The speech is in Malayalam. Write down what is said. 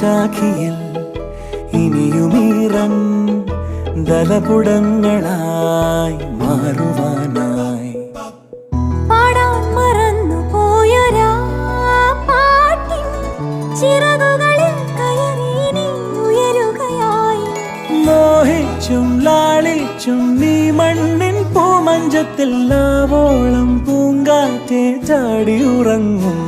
ശാഖിയിൽ ഇനിയുമീറൻ ദലപുടങ്ങളായി മാറുവാനായി പാടാൻ മറന്നു പോയൊരാ പാട്ടിൻ ചിറകുകളിൽ കയറി നീ ഉയരുകയായി. മോഹിച്ചും ലാളിച്ചും നീ മണ്ണിൻ പൂമഞ്ചത്തിൽ ആവോളം പൂങ്കാറ്റെ ചാടി ഉറങ്ങും.